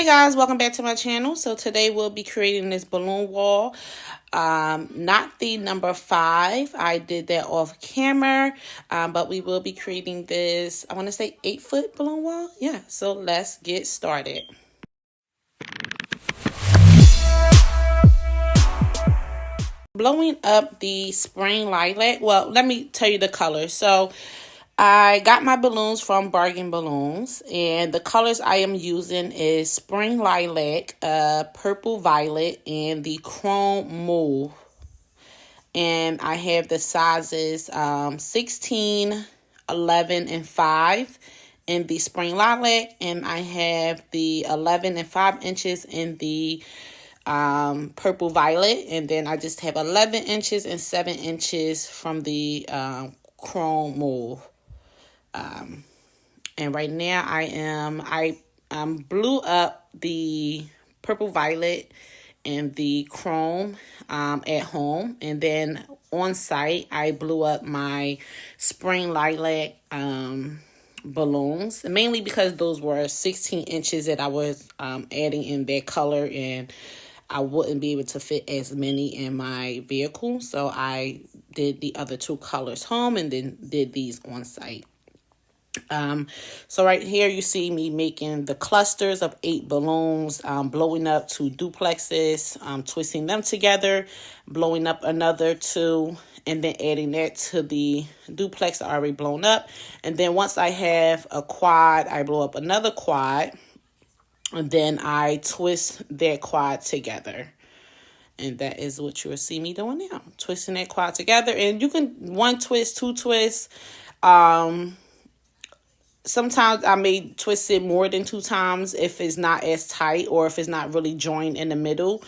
Hi guys, welcome back to my channel. So today we'll be creating this balloon wall. Not the number 5. I did that off camera, but we will be creating this, I want to say 8-foot balloon wall. Yeah, so let's get started. Blowing up the spring lilac. Well, let me tell you the color. So I got my balloons from Bargainballoons, and the colors I am using is spring lilac, purple violet, and the chrome mauve. And I have the sizes 16, 11, and 5 in the spring lilac, and I have the 11 and 5 inches in the purple violet, and then I just have 11 inches and 7 inches from the chrome mauve. And right now I blew up the purple violet and the chrome at home, and then on site I blew up my spring lilac balloons, mainly because those were 16 inches that I was adding in that color, and I wouldn't be able to fit as many in my vehicle, so I did the other 2 colors home and then did these on site. So right here you see me making the clusters of 8 balloons, blowing up 2 duplexes, twisting them together, blowing up another 2, and then adding that to the duplex already blown up. And then once I have a quad, I blow up another quad, and then I twist that quad together. And that is what you'll see me doing now, twisting that quad together. And you can 1 twist, 2 twists. Sometimes I may twist it more than 2 times if it's not as tight or if it's not really joined in the middle.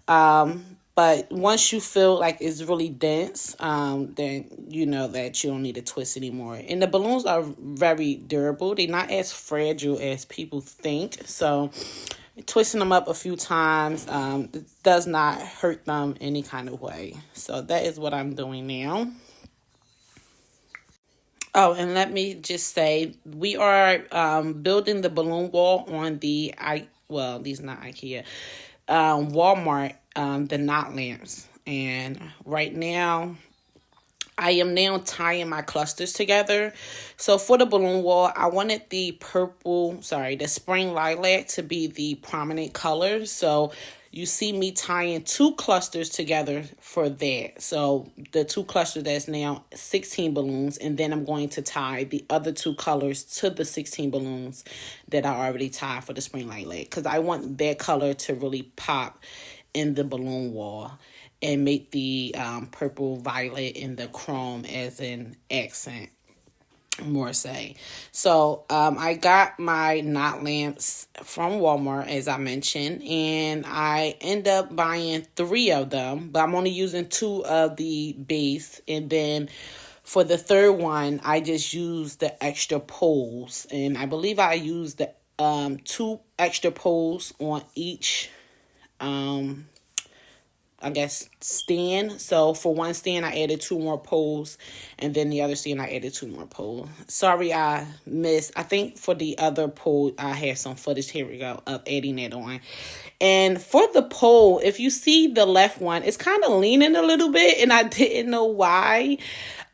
But once you feel like it's really dense, then you know that you don't need to twist anymore. And the balloons are very durable. They're not as fragile as people think. So twisting them up a few times does not hurt them any kind of way. So that is what I'm doing now. Oh, and let me just say, we are building the balloon wall on the, these not IKEA, Walmart, the knot lamps. And right now, I am now tying my clusters together. So for the balloon wall, I wanted the the spring lilac to be the prominent color. So you see me tying 2 clusters together for that. So the 2 clusters, that's now 16 balloons. And then I'm going to tie the other 2 colors to the 16 balloons that I already tied for the spring lilac, because I want that color to really pop in the balloon wall and make the purple violet and the chrome as an accent, more say. So I got my knot lamps from Walmart, as I mentioned, and I end up buying 3 of them, but I'm only using 2 of the base, and then for the 3rd one I just used the extra poles, and I believe I used the 2 extra poles on each stand. So for one stand I added 2 more poles, and then the other stand I added 2 more poles. Sorry I missed, I think for the other pole I have some footage, here we go, of adding that on. And for the pole, if you see the left one, it's kind of leaning a little bit, and I didn't know why.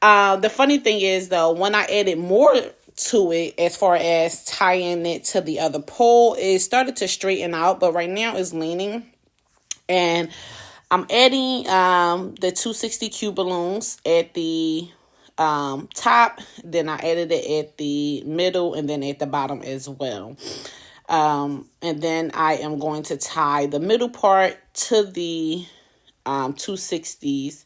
The funny thing is though, when I added more to it, as far as tying it to the other pole, it started to straighten out, but right now it's leaning. And I'm adding the 260 cube balloons at the top. Then I added it at the middle and then at the bottom as well. And then I am going to tie the middle part to the 260s,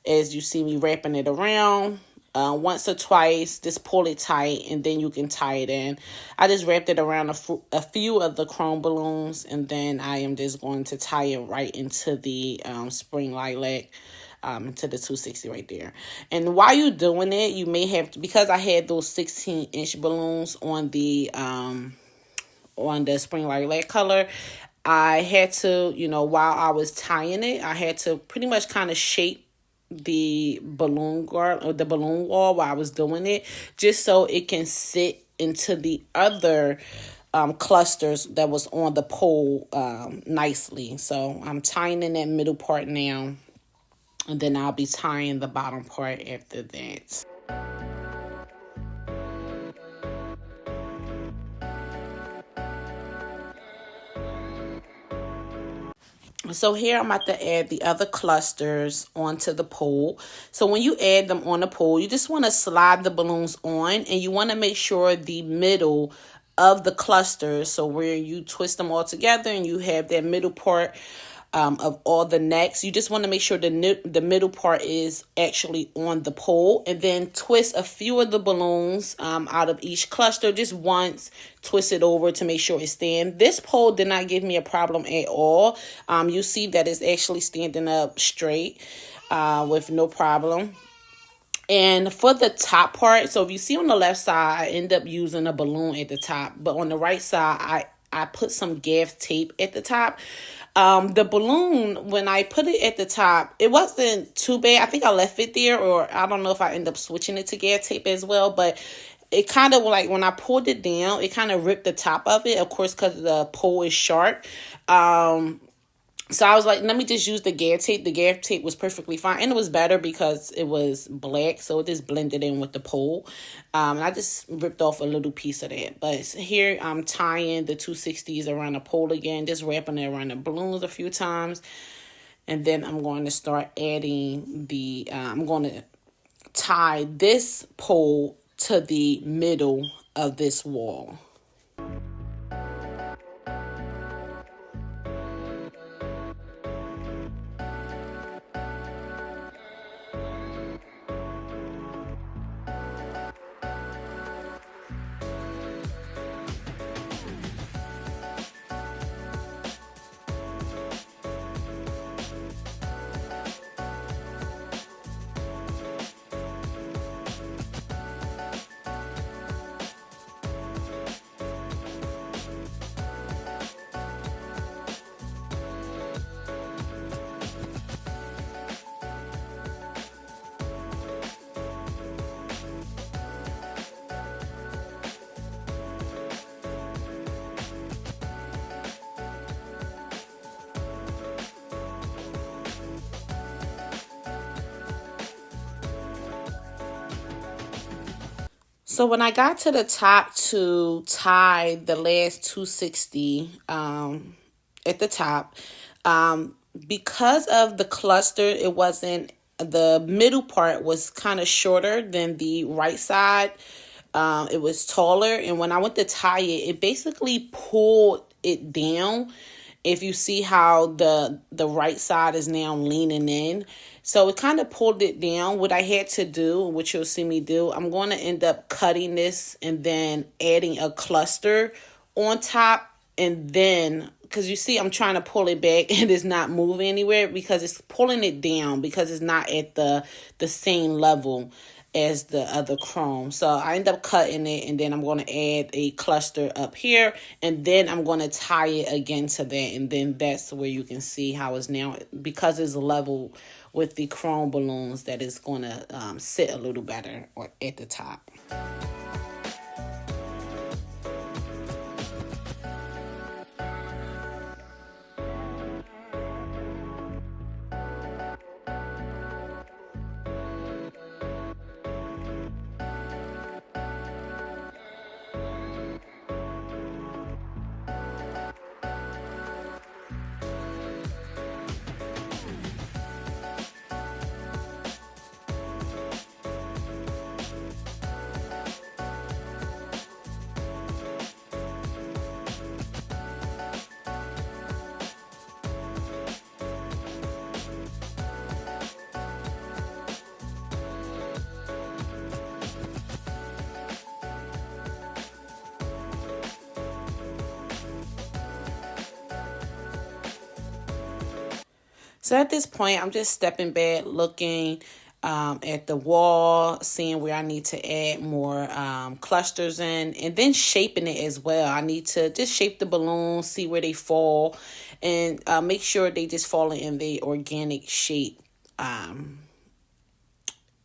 as you see me wrapping it around. Once or twice, just pull it tight, and then you can tie it in. I just wrapped it around a few of the chrome balloons, and then I am just going to tie it right into the spring lilac, into the 260 right there. And while you're doing it, you may have to, because I had those 16-inch balloons on the spring lilac color, I had to, while I was tying it, I had to pretty much kind of shape the balloon guard or the balloon wall while I was doing it, just so it can sit into the other clusters that was on the pole nicely. So I'm tying in that middle part now, and then I'll be tying the bottom part after that. So here I'm about to add the other clusters onto the pole. So when you add them on the pole, you just want to slide the balloons on, and you want to make sure the middle of the clusters, so where you twist them all together and you have that middle part of all the necks, you just want to make sure the middle part is actually on the pole, and then twist a few of the balloons out of each cluster just once. Twist it over to make sure it's standing. This pole did not give me a problem at all. You see that it's actually standing up straight with no problem. And for the top part, so if you see on the left side, I end up using a balloon at the top, but on the right side, I put some gaff tape at the top. The balloon, when I put it at the top, it wasn't too bad. I think I left it there, or I don't know if I end up switching it to gaff tape as well, but it kind of, like, when I pulled it down, it kind of ripped the top of it, of course, because the pole is sharp. So I was like, let me just use the gaff tape. The gaff tape was perfectly fine. And it was better because it was black. So it just blended in with the pole. And I just ripped off a little piece of that. But here I'm tying the 260s around the pole again. Just wrapping it around the balloons a few times. And then I'm going to start adding the, I'm going to tie this pole to the middle of this wall. So when I got to the top to tie the last 260 at the top, because of the cluster, it wasn't, the middle part was kind of shorter than the right side. It was taller, and when I went to tie it, it basically pulled it down. If you see how the right side is now leaning in, so it kind of pulled it down. What I had to do, which you'll see me do, I'm going to end up cutting this and then adding a cluster on top, and then, because you see I'm trying to pull it back and it's not moving anywhere because it's pulling it down because it's not at the same level as the other chrome. So I end up cutting it, and then I'm going to add a cluster up here, and then I'm going to tie it again to that, and then that's where you can see how it's now, because it's level with the chrome balloons, that is going to sit a little better or at the top. So at this point, I'm just stepping back, looking at the wall, seeing where I need to add more clusters in, and then shaping it as well. I need to just shape the balloons, see where they fall, and make sure they just fall in the organic shape. And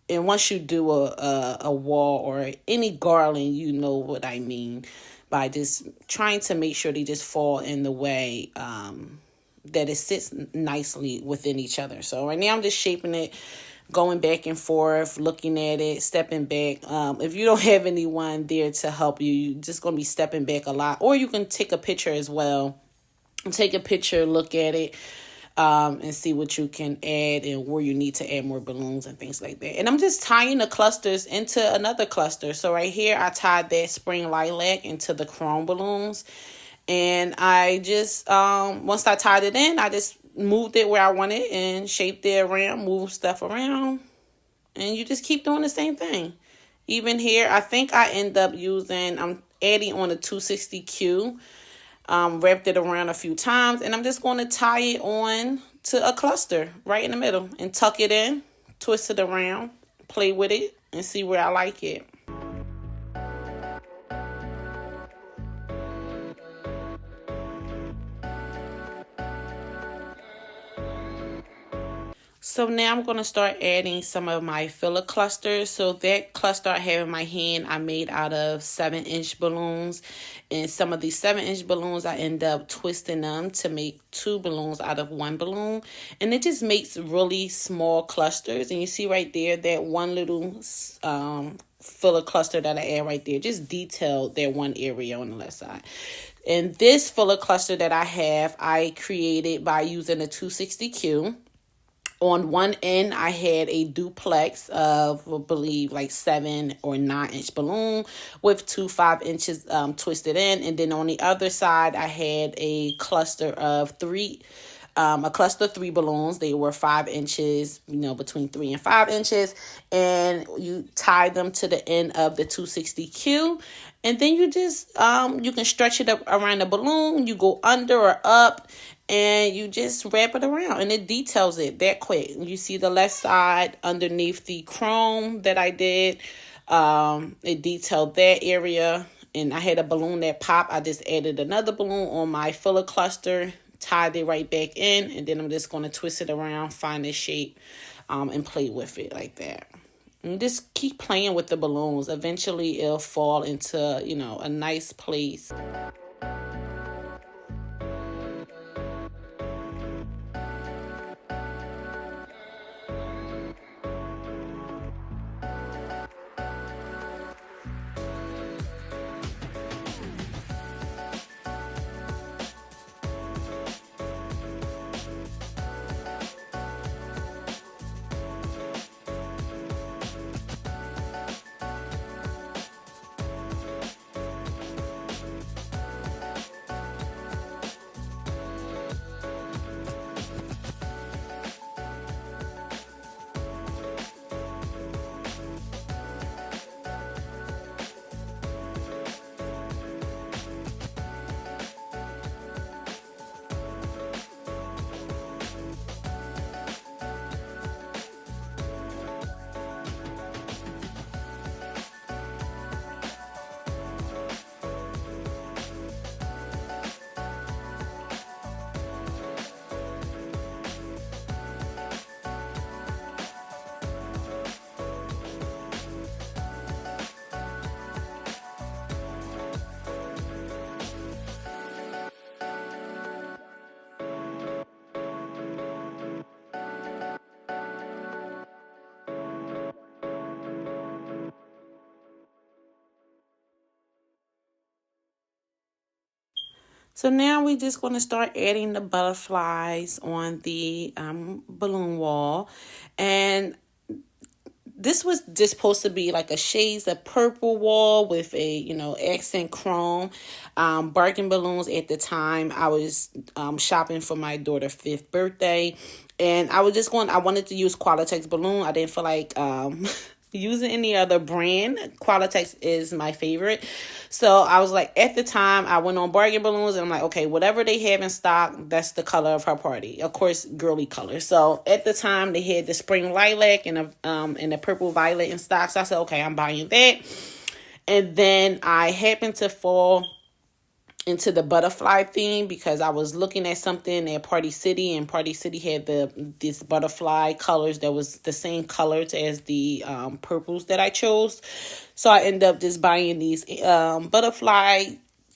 once you do a wall or any garland, you know what I mean by just trying to make sure they just fall in the way that it sits nicely within each other. So right now I'm just shaping it, going back and forth, looking at it, stepping back. If you don't have anyone there to help you, you're just going to be stepping back a lot. Or you can take a picture as well. Take a picture, look at it, and see what you can add and where you need to add more balloons and things like that. And I'm just tying the clusters into another cluster. So right here, I tied that spring lilac into the chrome balloons. And I just, once I tied it in, I just moved it where I wanted and shaped it around, moved stuff around. And you just keep doing the same thing. Even here, I think I end up using, I'm adding on a 260Q. Wrapped it around a few times, and I'm just going to tie it on to a cluster right in the middle and tuck it in, twist it around, play with it, and see where I like it. So now I'm going to start adding some of my filler clusters. So that cluster I have in my hand, I made out of 7-inch balloons. And some of these 7-inch balloons, I end up twisting them to make 2 balloons out of 1 balloon. And it just makes really small clusters. And you see right there, that one little filler cluster that I add right there, just detailed that one area on the left side. And this filler cluster that I have, I created by using a 260Q. On one end, I had a duplex of, I believe, like 7 or 9-inch balloon with 2 5-inches twisted in. And then on the other side, I had a cluster of 3 balloons. They were 5 inches, between 3 and 5 inches. And you tie them to the end of the 260Q. And then you just, you can stretch it up around the balloon. You go under or up. And you just wrap it around, and it details it that quick. You see the left side underneath the chrome that I did. It detailed that area, and I had a balloon that popped. I just added another balloon on my filler cluster, tied it right back in, and then I'm just going to twist it around, find its shape, and play with it like that. And just keep playing with the balloons. Eventually, it'll fall into, a nice place. So now we're just going to start adding the butterflies on the balloon wall. And this was just supposed to be like a shades of purple wall with a, accent chrome. Bargainballoons at the time, I was shopping for my daughter's 5th birthday. And I wanted to use Qualatex balloon. I didn't feel like using any other brand. Qualatex is my favorite. So I was like, at the time, I went on Bargainballoons and I'm like, okay, whatever they have in stock, that's the color of her party. Of course, girly color. So at the time, they had the spring lilac and a purple violet in stock. So I said, okay, I'm buying that. And then I happened to fall into the butterfly theme because I was looking at something at Party City, and Party City had these butterfly colors that was the same colors as the purples that I chose. So I ended up just buying these butterfly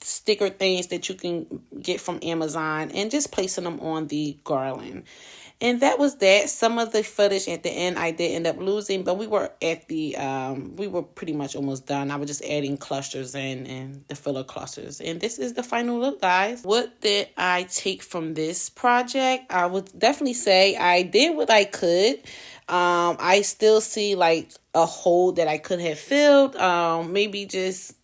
sticker things that you can get from Amazon and just placing them on the garland. And that was that. Some of the footage at the end I did end up losing, but we were at the we were pretty much almost done. I was just adding clusters and the filler clusters. And this is the final look, guys. What did I take from this project? I would definitely say I did what I could. I still see like a hole that I could have filled. Maybe just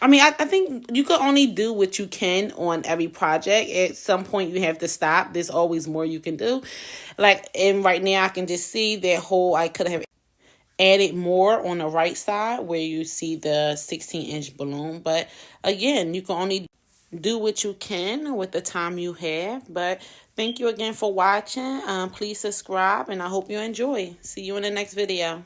I think you can only do what you can on every project. At some point, you have to stop. There's always more you can do. And right now, I can just see that hole. I could have added more on the right side where you see the 16-inch balloon. But again, you can only do what you can with the time you have. But thank you again for watching. Please subscribe, and I hope you enjoy. See you in the next video.